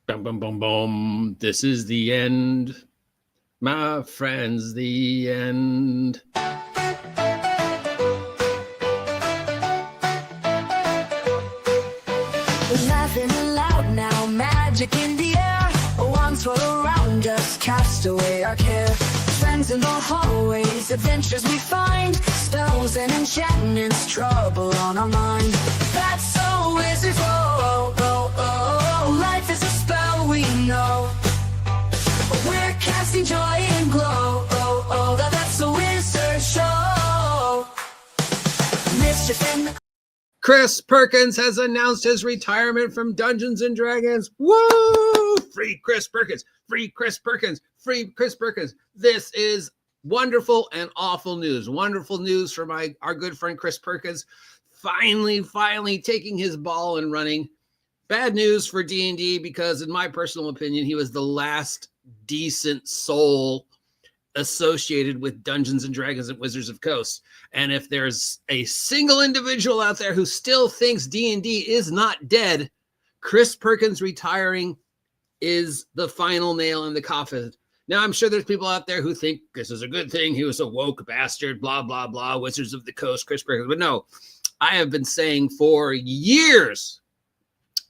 Boom, boom, boom, boom. This is the end. My friends, the end. Laughing aloud now, magic in the air. Wands roll around us, cast away our care. Friends in the hallways, adventures we find. Spells and enchantments, trouble on our mind. That's so wizards, oh, oh, oh, oh. Life is a spell we know. We're casting joy and glow, oh, oh. That's a wizard show. Mischief in the Chris Perkins has announced his retirement from Dungeons and Dragons. Woo! Free Chris Perkins, free Chris Perkins, free Chris Perkins. This is wonderful and awful news. Wonderful news for our good friend Chris Perkins, finally taking his ball and running. Bad news for D&D because, in my personal opinion, he was the last decent soul associated with Dungeons and Dragons and Wizards of Coast. And if there's a single individual out there who still thinks D&D is not dead, Chris Perkins retiring is the final nail in the coffin. Now, I'm sure there's people out there who think this is a good thing. He was a woke bastard, blah, blah, blah, Wizards of the Coast, Chris Perkins. But no, I have been saying for years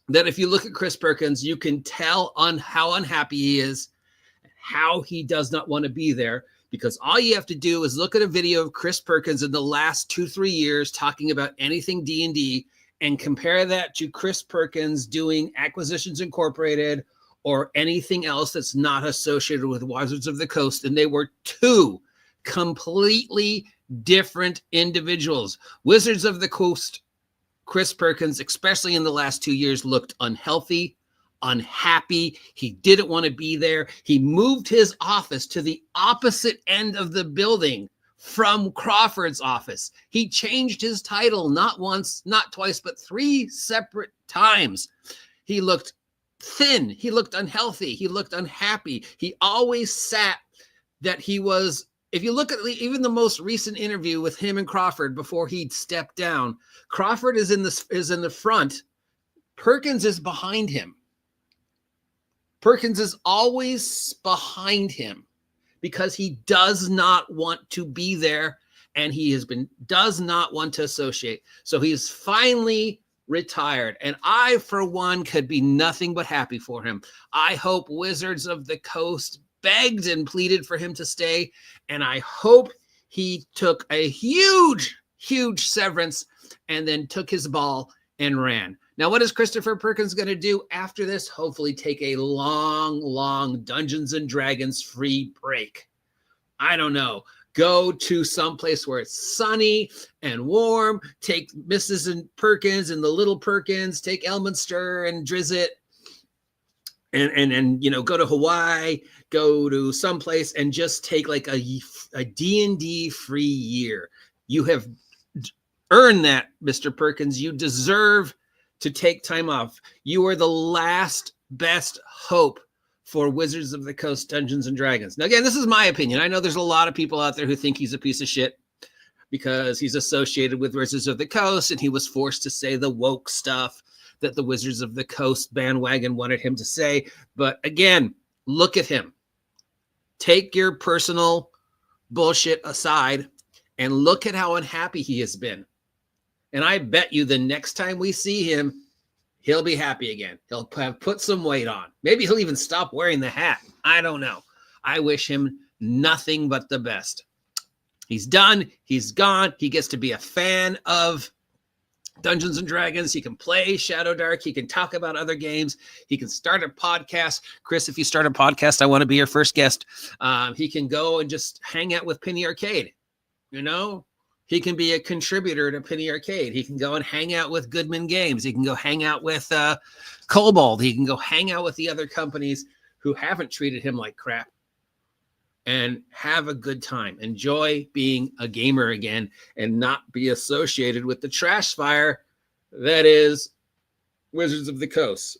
that if you look at Chris Perkins, you can tell on how unhappy he is, how he does not want to be there, because all you have to do is look at a video of Chris Perkins in the last 2-3 years talking about anything D&D and compare that to Chris Perkins doing Acquisitions Incorporated or anything else that's not associated with Wizards of the Coast. And they were two completely different individuals. Wizards of the Coast, Chris Perkins, especially in the last 2 years, looked unhealthy, unhappy. He didn't want to be there. He moved his office to the opposite end of the building from Crawford's office. He changed his title not once, not twice, but 3 separate times. He looked thin. He looked unhealthy. He looked unhappy. He always sat that he was, if you look at even the most recent interview with him and Crawford before he stepped down, Crawford is in the front. Perkins is behind him. Perkins is always behind him because he does not want to be there, and he does not want to associate. So he's finally retired, and I, for one, could be nothing but happy for him. I hope Wizards of the Coast begged and pleaded for him to stay, and I hope he took a huge severance and then took his ball and ran. Now, what is Christopher Perkins going to do after this? Hopefully take a long Dungeons and Dragons free break. I don't know. Go to some place where it's sunny and warm. Take Mrs. and Perkins and the little Perkins. Take Elminster and Drizzt. And go to Hawaii. Go to someplace and just take like a D&D free year. You have earned that, Mr. Perkins. You deserve to take time off. You are the last best hope for Wizards of the Coast Dungeons and Dragons. Now, again, this is my opinion. I know there's a lot of people out there who think he's a piece of shit because he's associated with Wizards of the Coast and he was forced to say the woke stuff that the Wizards of the Coast bandwagon wanted him to say. But again, look at him. Take your personal bullshit aside and look at how unhappy he has been. And I bet you the next time we see him, he'll be happy again. He'll have put some weight on. Maybe he'll even stop wearing the hat. I don't know. I wish him nothing but the best. He's done. He's gone. He gets to be a fan of Dungeons and Dragons. He can play SHADOWDARK. He can talk about other games. He can start a podcast. Chris, if you start a podcast, I want to be your first guest. He can go and just hang out with Penny Arcade. He can be a contributor to Penny Arcade. He can go and hang out with Goodman Games. He can go hang out with Kobold. He can go hang out with the other companies who haven't treated him like crap and have a good time. Enjoy being a gamer again and not be associated with the trash fire that is Wizards of the Coast.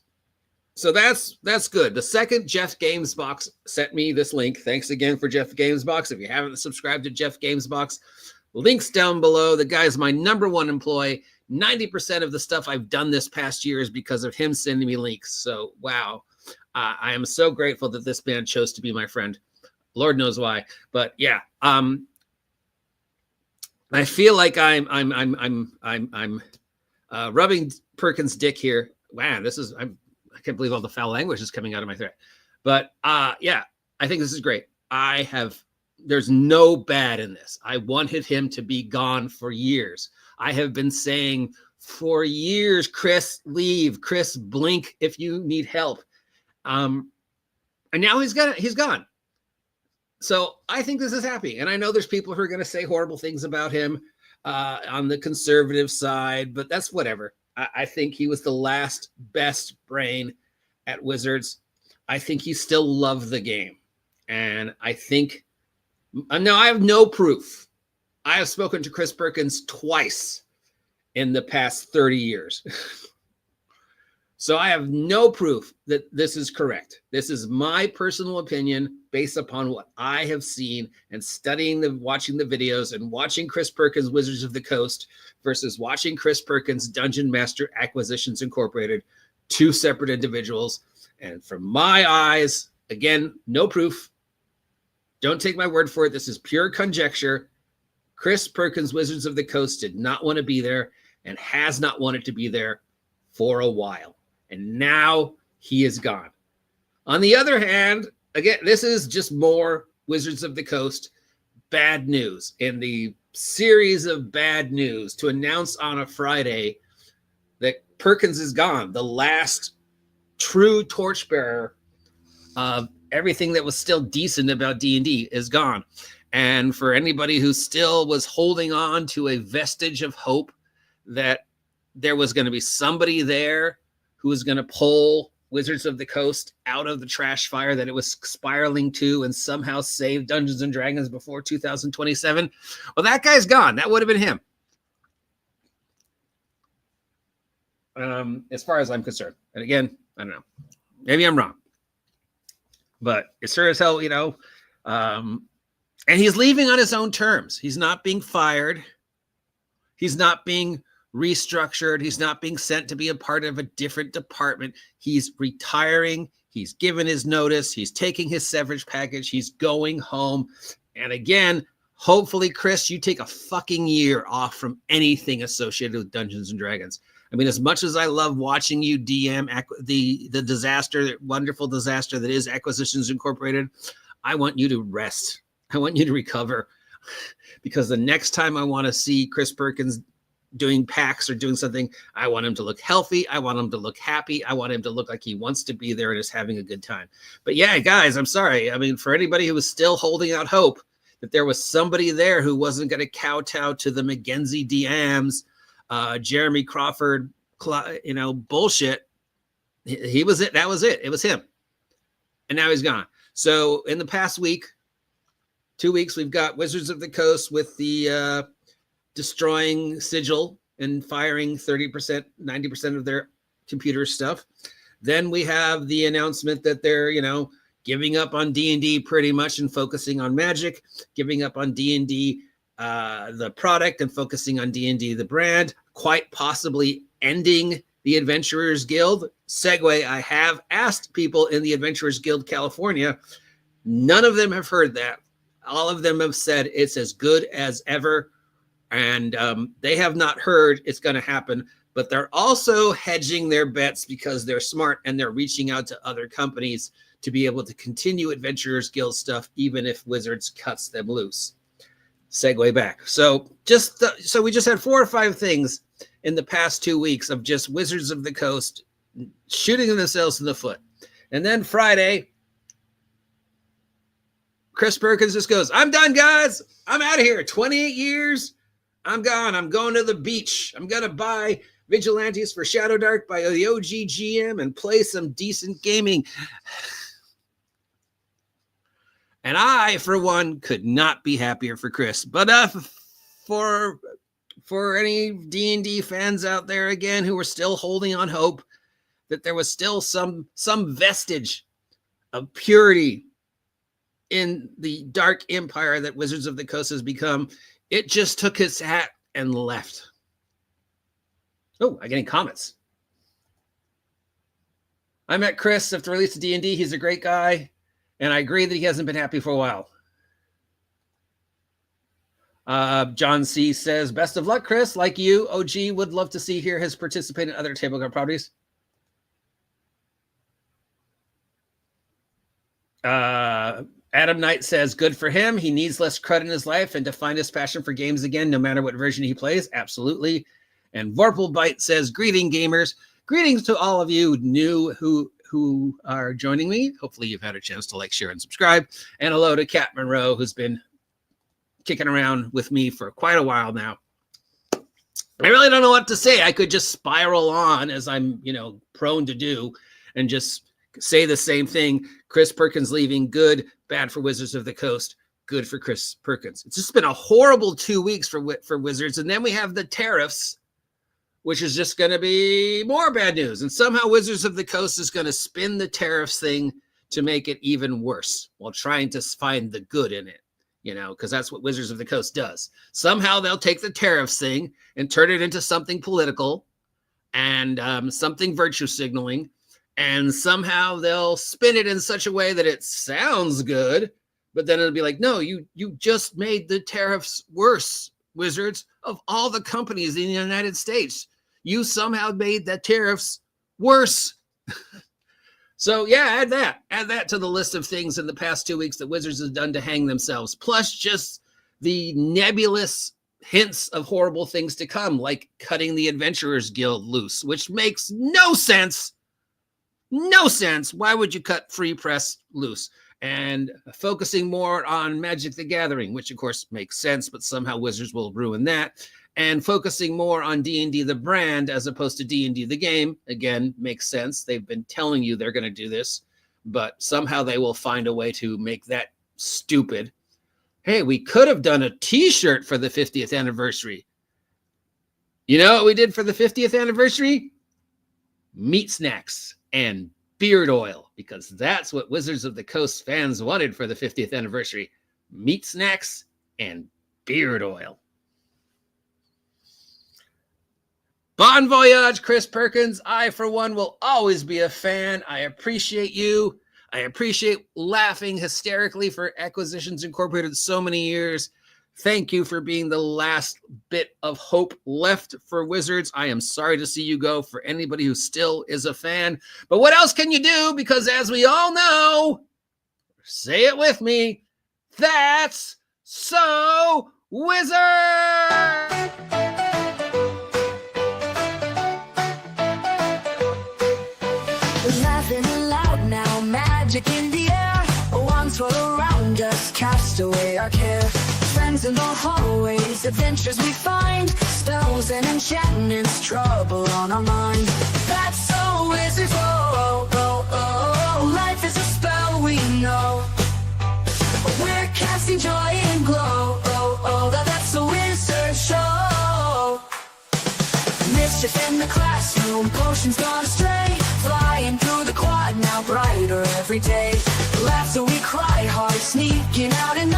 So that's good. The second Jeff Gamesbox sent me this link. Thanks again for Jeff Gamesbox. If you haven't subscribed to Jeff Gamesbox, links down below. The guy's my #1 employee. 90% of the stuff I've done this past year is because of him sending me links. So, wow. I am so grateful that this man chose to be my friend. Lord knows why, but yeah, I feel like I'm rubbing Perkins' dick here. Wow, I can't believe all the foul language is coming out of my throat. But yeah, I think this is great. There's no bad in this. I wanted him to be gone for years. I have been saying for years, Chris, leave. Chris, blink if you need help. And now he's gone. So I think this is happy. And I know there's people who are going to say horrible things about him on the conservative side, but that's whatever. I think he was the last best brain at Wizards. I think he still loved the game. And I think, now I have no proof. I have spoken to Chris Perkins twice in the past 30 years. So I have no proof that this is correct. This is my personal opinion based upon what I have seen and watching the videos and watching Chris Perkins Wizards of the Coast versus watching Chris Perkins Dungeon Master Acquisitions Incorporated, two separate individuals. And from my eyes, again, no proof. Don't take my word for it. This is pure conjecture. Chris Perkins Wizards of the Coast did not want to be there and has not wanted to be there for a while. And now he is gone. On the other hand, again, this is just more Wizards of the Coast bad news in the series of bad news to announce on a Friday that Perkins is gone, the last true torchbearer of everything that was still decent about D&D is gone. And for anybody who still was holding on to a vestige of hope that there was going to be somebody there who was going to pull Wizards of the Coast out of the trash fire that it was spiraling to and somehow save Dungeons and Dragons before 2027. Well, that guy's gone. That would have been him. As far as I'm concerned. And again, I don't know. Maybe I'm wrong. But it's sure as hell, and he's leaving on his own terms. He's not being fired. He's not being restructured. He's not being sent to be a part of a different department. He's retiring. He's given his notice. He's taking his severance package. He's going home. And again, hopefully, Chris, you take a fucking year off from anything associated with Dungeons and Dragons. I mean, as much as I love watching you DM the disaster, the wonderful disaster that is Acquisitions Incorporated, I want you to rest. I want you to recover, because the next time I want to see Chris Perkins doing packs or doing something, I want him to look healthy. I want him to look happy. I want him to look like he wants to be there and is having a good time. But yeah, guys, I'm sorry. I mean, for anybody who was still holding out hope that there was somebody there who wasn't going to kowtow to the Mackenzie DMs, Jeremy Crawford, bullshit. He was it. That was it. It was him. And now he's gone. So in the past week, 2 weeks, we've got Wizards of the Coast with the destroying sigil and firing 30%, 90% of their computer stuff. Then we have the announcement that they're, giving up on D&D pretty much and focusing on Magic, giving up on D&D, the product, and focusing on D&D, the brand, quite possibly ending the Adventurers Guild. Segue, I have asked people in the Adventurers Guild California. None of them have heard that. All of them have said it's as good as ever. And they have not heard it's going to happen, but they're also hedging their bets because they're smart and they're reaching out to other companies to be able to continue Adventurers Guild stuff, even if Wizards cuts them loose. Segue back. So we just had 4 or 5 things in the past 2 weeks of just Wizards of the Coast shooting themselves in the foot. And then Friday, Chris Perkins just goes, I'm done, guys. I'm out of here. 28 years. I'm gone. I'm going to the beach. I'm going to buy Vigilantes for SHADOWDARK by the OGGM and play some decent gaming. And I, for one, could not be happier for Chris. But for any D&D fans out there, again, who are still holding on hope that there was still some vestige of purity in the dark empire that Wizards of the Coast has become, it just took his hat and left. Oh, I get any comments. I met Chris after the release of D&D. He's a great guy, and I agree that he hasn't been happy for a while. John C. says, best of luck, Chris. Like you, OG would love to hear his participate in other tabletop properties. Adam Knight says, good for him. He needs less crud in his life and to find his passion for games again, no matter what version he plays. Absolutely. And Vorpalbite says, greeting gamers. Greetings to all of you new who are joining me. Hopefully you've had a chance to like, share, and subscribe. And hello to Kat Monroe, who's been kicking around with me for quite a while now. I really don't know what to say. I could just spiral on, as I'm, prone to do, and just say the same thing. Chris Perkins leaving, good, bad for Wizards of the Coast, good for Chris Perkins. It's just been a horrible 2 weeks for Wizards. And then we have the tariffs, which is just going to be more bad news. And somehow Wizards of the Coast is going to spin the tariffs thing to make it even worse while trying to find the good in it. Because that's what Wizards of the Coast does. Somehow they'll take the tariffs thing and turn it into something political and something virtue signaling. And somehow they'll spin it in such a way that it sounds good, but then it'll be like, no, you just made the tariffs worse, Wizards. Of all the companies in the United States, you somehow made the tariffs worse. So yeah, add that to the list of things in the past 2 weeks that Wizards has done to hang themselves, plus just the nebulous hints of horrible things to come, like cutting the Adventurers Guild loose, which makes no sense. No sense. Why would you cut Free Press loose? And focusing more on Magic the Gathering, which of course makes sense, but somehow Wizards will ruin that. And focusing more on D&D the brand as opposed to D&D the game, again, makes sense. They've been telling you they're going to do this, but somehow they will find a way to make that stupid. Hey, we could have done a t-shirt for the 50th anniversary. You know what we did for the 50th anniversary? Meat snacks and beard oil, because that's what Wizards of the Coast fans wanted for the 50th anniversary. Meat snacks and beard oil. Bon voyage, Chris Perkins. I, for one, will always be a fan. I appreciate you. I appreciate laughing hysterically for Acquisitions Incorporated so many years. Thank you for being the last bit of hope left for Wizards. I am sorry to see you go, for anybody who still is a fan. But what else can you do? Because as we all know, say it with me, that's so Wizard! Laughing aloud now, magic in the air. Wands roll around us, cast away our care. Friends in the hallways, adventures we find. Spells and enchantments, trouble on our mind. That's so Wizards, oh, oh, oh, oh. Life is a spell we know. We're casting joy and glow, oh, oh. That's a Wizard show. Mischief in the classroom, potions gone astray. Flying through the quad, now brighter every day. Laugh so we cry hard, sneaking out and